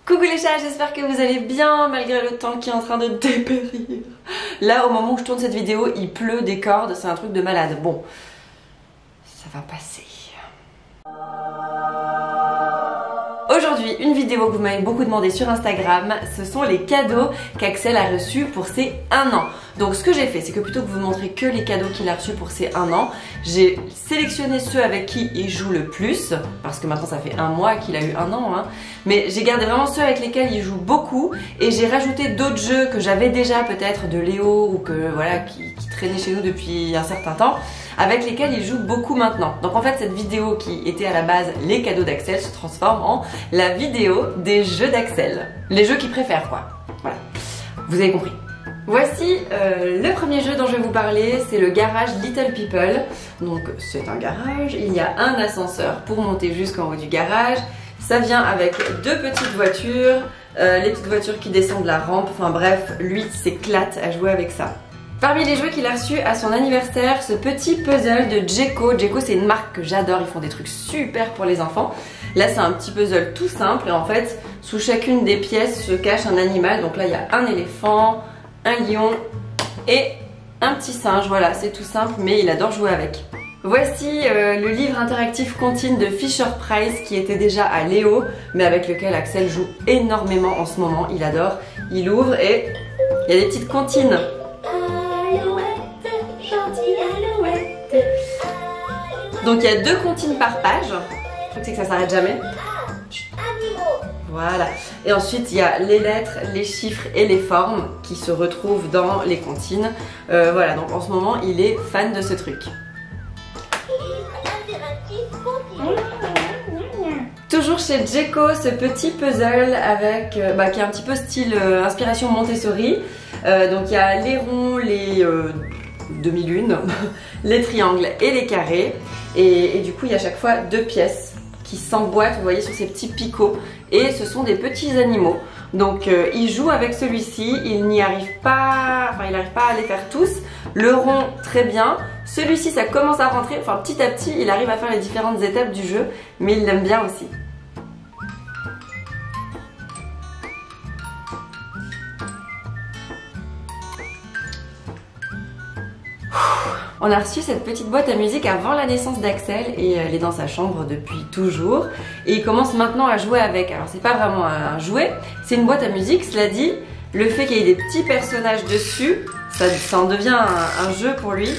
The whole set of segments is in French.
Coucou les chats, j'espère que vous allez bien malgré le temps qui est en train de dépérir. Là, au moment où je tourne cette vidéo, il pleut des cordes, c'est un truc de malade. Bon, ça va passer. Aujourd'hui, une vidéo que vous m'avez beaucoup demandé sur Instagram, ce sont les cadeaux qu'Axel a reçus pour ses 1 an. Donc ce que j'ai fait, c'est que plutôt que vous montrer que les cadeaux qu'il a reçus pour ses 1 an, j'ai sélectionné ceux avec qui il joue le plus, parce que maintenant ça fait 1 mois qu'il a eu 1 an, hein. Mais j'ai gardé vraiment ceux avec lesquels il joue beaucoup, et j'ai rajouté d'autres jeux que j'avais déjà peut-être de Léo, ou que voilà, qui traînaient chez nous depuis un certain temps, avec lesquels il joue beaucoup maintenant. Donc en fait cette vidéo qui était à la base les cadeaux d'Axel se transforme en la vidéo des jeux d'Axel. Les jeux qu'il préfère quoi. Voilà, vous avez compris. Voici le premier jeu dont je vais vous parler, c'est le garage Little People. Donc c'est un garage, il y a un ascenseur pour monter jusqu'en haut du garage. Ça vient avec 2 petites voitures, les petites voitures qui descendent la rampe, enfin bref, lui s'éclate à jouer avec ça. Parmi les jeux qu'il a reçus à son anniversaire, ce petit puzzle de Jeko. Jeko c'est une marque que j'adore, ils font des trucs super pour les enfants. Là c'est un petit puzzle tout simple et en fait sous chacune des pièces se cache un animal. Donc là il y a un éléphant, un lion et un petit singe. Voilà, c'est tout simple mais il adore jouer avec. Voici le livre interactif Comptine de Fisher Price qui était déjà à Léo mais avec lequel Axel joue énormément en ce moment. Il adore, il ouvre et il y a des petites comptines. Donc il y a 2 comptines par page. Le truc c'est que ça s'arrête jamais. Voilà. Et ensuite il y a les lettres, les chiffres et les formes qui se retrouvent dans les comptines. Voilà, donc en ce moment il est fan de ce truc. Toujours chez Jeko, ce petit puzzle avec, qui est un petit peu style inspiration Montessori. Donc il y a les ronds, les demi-lunes, les triangles et les carrés. Et du coup il y a à chaque fois 2 pièces qui s'emboîtent, vous voyez, sur ces petits picots. Et ce sont des petits animaux. Donc il joue avec celui-ci, il n'y arrive pas, enfin il n'arrive pas à les faire tous. Le rond très bien. Celui-ci ça commence à rentrer, enfin petit à petit il arrive à faire les différentes étapes du jeu. Mais il l'aime bien aussi. On a reçu cette petite boîte à musique avant la naissance d'Axel et elle est dans sa chambre depuis toujours. Et il commence maintenant à jouer avec. Alors c'est pas vraiment un jouet, c'est une boîte à musique. Cela dit, le fait qu'il y ait des petits personnages dessus, ça en devient un jeu pour lui.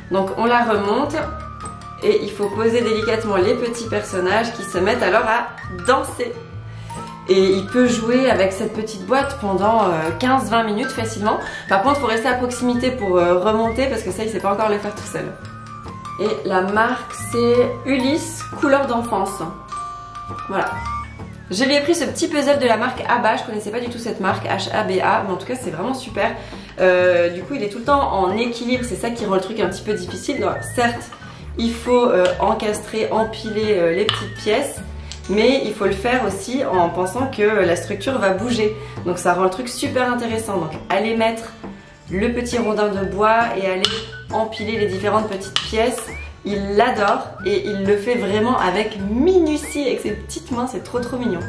Donc on la remonte et il faut poser délicatement les petits personnages qui se mettent alors à danser. Et il peut jouer avec cette petite boîte pendant 15-20 minutes facilement. Par contre, il faut rester à proximité pour remonter parce que ça, il ne sait pas encore le faire tout seul. Et la marque, c'est Ulysse, couleur d'enfance. Voilà. Je lui ai pris ce petit puzzle de la marque Abba. Je ne connaissais pas du tout cette marque, H-A-B-A, mais en tout cas, c'est vraiment super. Du coup, il est tout le temps en équilibre. C'est ça qui rend le truc un petit peu difficile. Donc, certes, il faut encastrer, empiler les petites pièces. Mais il faut le faire aussi en pensant que la structure va bouger. Donc ça rend le truc super intéressant. Donc aller mettre le petit rondin de bois et aller empiler les différentes petites pièces. Il l'adore et il le fait vraiment avec minutie, avec ses petites mains, c'est trop mignon.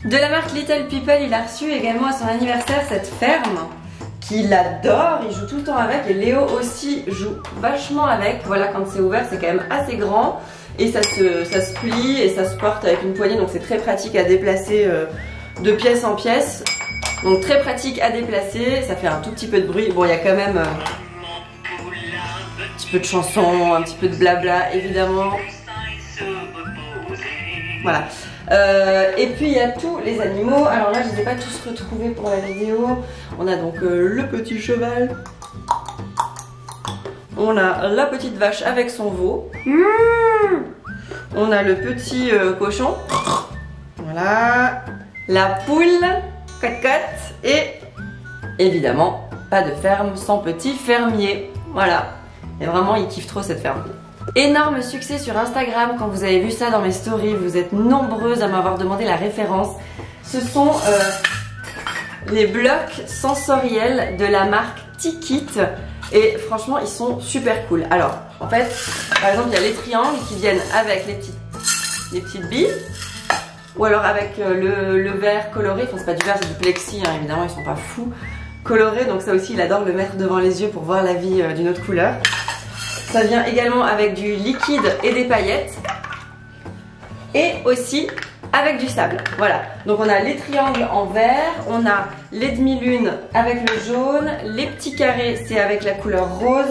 De la marque Little People, il a reçu également à son anniversaire cette ferme qu'il adore, il joue tout le temps avec et Léo aussi joue vachement avec. Voilà, quand c'est ouvert c'est quand même assez grand. Et ça se plie et ça se porte avec une poignée, donc c'est très pratique à déplacer de pièce en pièce. Donc très pratique à déplacer, ça fait un tout petit peu de bruit. Bon, il y a quand même un petit peu de chanson, un petit peu de blabla évidemment. Voilà. Et puis il y a tous les animaux. Alors là je ne les ai pas tous retrouvés pour la vidéo. On a donc le petit cheval. On a la petite vache avec son veau. On a le petit cochon. Voilà. La poule. Cote-cote. Et évidemment, pas de ferme sans petit fermier. Voilà. Et vraiment, il kiffe trop cette ferme. Énorme succès sur Instagram. Quand vous avez vu ça dans mes stories, vous êtes nombreuses à m'avoir demandé la référence. Ce sont les blocs sensoriels de la marque Tikit. Et franchement, ils sont super cool. Alors, en fait, par exemple, il y a les triangles qui viennent avec les petites billes. ou alors avec le verre coloré, enfin c'est pas du verre, c'est du plexi, hein, évidemment ils sont pas fous colorés, donc ça aussi il adore le mettre devant les yeux pour voir la vie d'une autre couleur. Ça vient également avec du liquide et des paillettes, et aussi avec du sable. Voilà, donc on a les triangles en vert, on a les demi-lunes avec le jaune, les petits carrés c'est avec la couleur rose,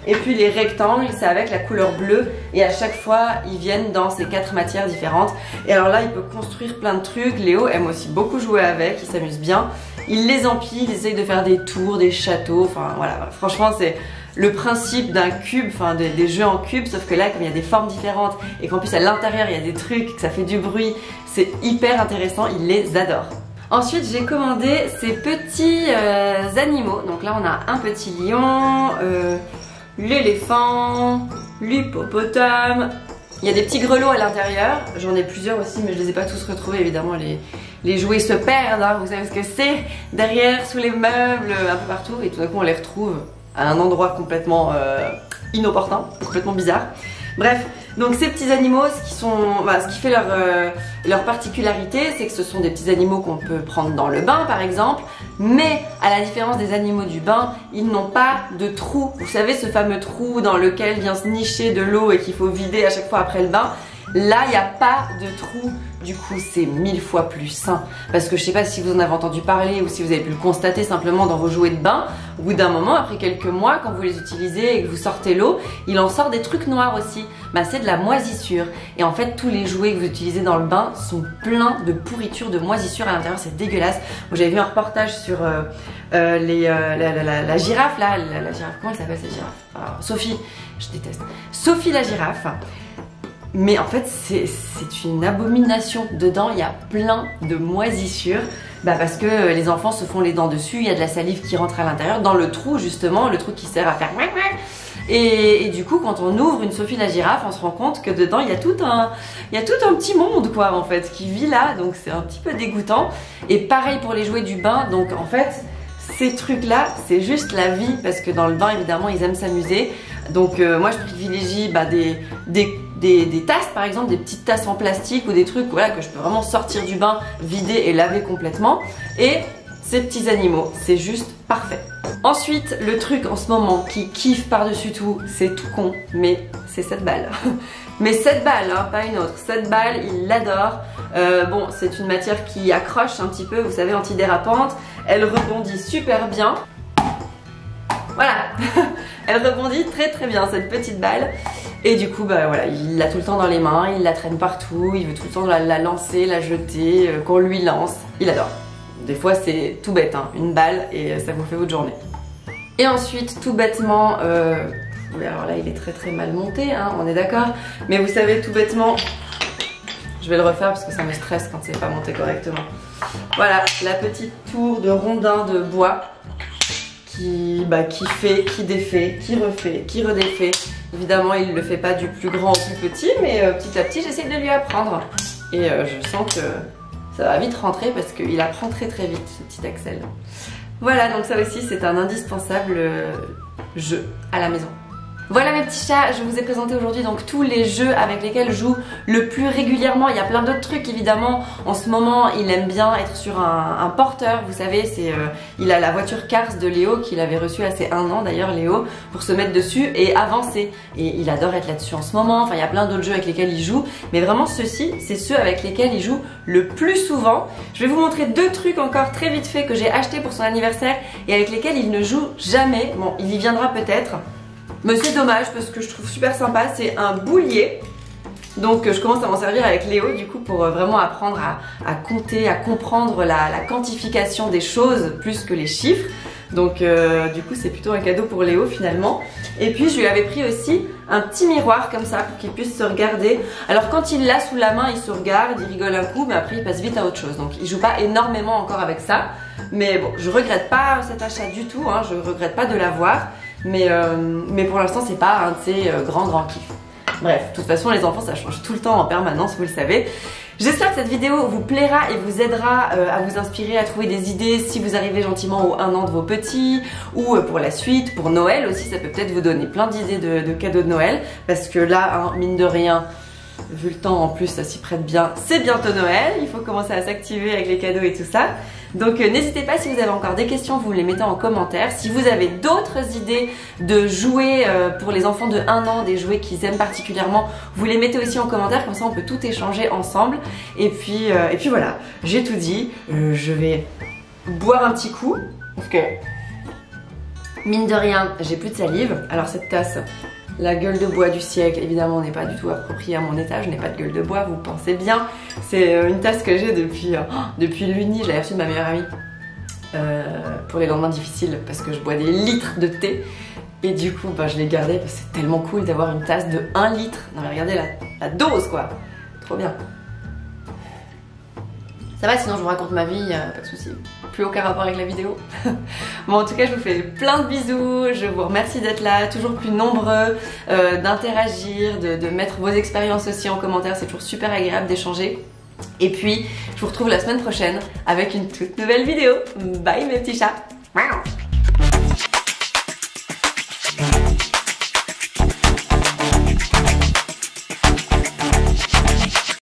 et puis les rectangles c'est avec la couleur bleue, et à chaque fois ils viennent dans ces 4 matières différentes. Et alors là il peut construire plein de trucs. Léo aime aussi beaucoup jouer avec, il s'amuse bien, il les empile, il essaye de faire des tours, des châteaux, enfin voilà, franchement c'est le principe d'un cube, enfin des jeux en cube, sauf que là comme il y a des formes différentes et qu'en plus à l'intérieur il y a des trucs, que ça fait du bruit, c'est hyper intéressant, il les adore. Ensuite j'ai commandé ces petits animaux, donc là on a un petit lion, l'éléphant, l'hippopotame, il y a des petits grelots à l'intérieur, j'en ai plusieurs aussi mais je les ai pas tous retrouvés évidemment, les jouets se perdent, hein, vous savez ce que c'est, derrière, sous les meubles, un peu partout, et tout d'un coup on les retrouve à un endroit complètement inopportun, complètement bizarre. Bref, donc ces petits animaux, ce qui fait leur particularité, c'est que ce sont des petits animaux qu'on peut prendre dans le bain par exemple, mais à la différence des animaux du bain, ils n'ont pas de trou. Vous savez ce fameux trou dans lequel vient se nicher de l'eau et qu'il faut vider à chaque fois après le bain? Là, il n'y a pas de trou, du coup c'est 1000 fois plus sain. Parce que je sais pas si vous en avez entendu parler ou si vous avez pu le constater simplement dans vos jouets de bain. Au bout d'un moment, après quelques mois, quand vous les utilisez et que vous sortez l'eau, il en sort des trucs noirs aussi. Bah, c'est de la moisissure. Et en fait, tous les jouets que vous utilisez dans le bain sont pleins de pourriture, de moisissure à l'intérieur, c'est dégueulasse. J'avais vu un reportage sur la girafe, là, la girafe, comment elle s'appelle cette girafe? Alors, Sophie, je déteste. Sophie la girafe. Mais en fait c'est une abomination, dedans il y a plein de moisissures, parce que les enfants se font les dents dessus, il y a de la salive qui rentre à l'intérieur, dans le trou justement, le trou qui sert à faire et du coup quand on ouvre une Sophie la girafe, on se rend compte que dedans il y a tout un petit monde quoi en fait, qui vit là, donc c'est un petit peu dégoûtant. Et pareil pour les jouets du bain, donc en fait ces trucs là c'est juste la vie, parce que dans le bain évidemment ils aiment s'amuser, donc moi je privilégie des tasses par exemple, des petites tasses en plastique ou des trucs voilà, que je peux vraiment sortir du bain, vider et laver complètement. Et ces petits animaux, c'est juste parfait. Ensuite, le truc en ce moment qui kiffe par-dessus tout, c'est tout con, mais c'est cette balle. Mais cette balle, hein, pas une autre. Cette balle, il l'adore. Bon, c'est une matière qui accroche un petit peu, vous savez, antidérapante. Elle rebondit super bien. Voilà, elle rebondit très très bien cette petite balle. Et du coup, voilà, il l'a tout le temps dans les mains, il la traîne partout, il veut tout le temps la lancer, la jeter, qu'on lui lance. Il adore. Des fois c'est tout bête, hein, une balle et ça vous fait votre journée. Et ensuite, tout bêtement, oui, alors là il est très très mal monté, hein, on est d'accord. Mais vous savez, tout bêtement, je vais le refaire parce que ça me stresse quand c'est pas monté correctement. Voilà, la petite tour de rondin de bois qui fait, qui défait, qui refait, qui redéfait. Évidemment, il ne le fait pas du plus grand au plus petit, mais petit à petit, j'essaie de lui apprendre. Et je sens que ça va vite rentrer parce qu'il apprend très très vite, ce petit Axel. Voilà, donc ça aussi, c'est un indispensable jeu à la maison. Voilà mes petits chats, je vous ai présenté aujourd'hui donc tous les jeux avec lesquels je joue le plus régulièrement. Il y a plein d'autres trucs évidemment. En ce moment, il aime bien être sur un porteur, vous savez, il a la voiture Cars de Léo qu'il avait reçue à ses 1 an d'ailleurs, Léo, pour se mettre dessus et avancer. Et il adore être là-dessus en ce moment. Enfin, il y a plein d'autres jeux avec lesquels il joue, mais vraiment ceux-ci, c'est ceux avec lesquels il joue le plus souvent. Je vais vous montrer 2 trucs encore très vite fait que j'ai acheté pour son anniversaire et avec lesquels il ne joue jamais. Bon, il y viendra peut-être. Mais c'est dommage parce que je trouve super sympa, c'est un boulier. Donc je commence à m'en servir avec Léo du coup pour vraiment apprendre à compter, à comprendre la quantification des choses plus que les chiffres. Donc du coup c'est plutôt un cadeau pour Léo finalement. Et puis je lui avais pris aussi un petit miroir comme ça pour qu'il puisse se regarder. Alors quand il l'a sous la main, il se regarde, il rigole un coup, mais après il passe vite à autre chose. Donc il joue pas énormément encore avec ça. Mais bon, je regrette pas cet achat du tout, hein, je regrette pas de l'avoir. Mais pour l'instant c'est pas un de ces grands kiffs. Bref, de toute façon les enfants ça change tout le temps en permanence, vous le savez. J'espère que cette vidéo vous plaira et vous aidera à vous inspirer, à trouver des idées si vous arrivez gentiment au 1 an de vos petits ou pour la suite, pour Noël aussi, ça peut peut-être vous donner plein d'idées de cadeaux de Noël parce que là, hein, mine de rien, vu le temps en plus ça s'y prête bien, c'est bientôt Noël, il faut commencer à s'activer avec les cadeaux et tout ça. Donc n'hésitez pas, si vous avez encore des questions, vous me les mettez en commentaire. Si vous avez d'autres idées de jouets pour les enfants de 1 an, des jouets qu'ils aiment particulièrement, vous les mettez aussi en commentaire, comme ça on peut tout échanger ensemble. Et puis voilà, j'ai tout dit, je vais boire un petit coup, parce que mine de rien, j'ai plus de salive. Alors cette tasse, la gueule de bois du siècle, évidemment, n'est pas du tout appropriée à mon état. Je n'ai pas de gueule de bois, vous pensez bien. C'est une tasse que j'ai depuis l'Uni. Je l'avais reçue de ma meilleure amie pour les lendemains difficiles parce que je bois des litres de thé. Et du coup, je l'ai gardée parce que c'est tellement cool d'avoir une tasse de 1 litre. Non mais regardez la dose quoi. Trop bien. Ça va, sinon je vous raconte ma vie, pas de soucis. Plus aucun rapport avec la vidéo. Bon, en tout cas, je vous fais plein de bisous. Je vous remercie d'être là, toujours plus nombreux, d'interagir, de mettre vos expériences aussi en commentaire. C'est toujours super agréable d'échanger. Et puis, je vous retrouve la semaine prochaine avec une toute nouvelle vidéo. Bye mes petits chats.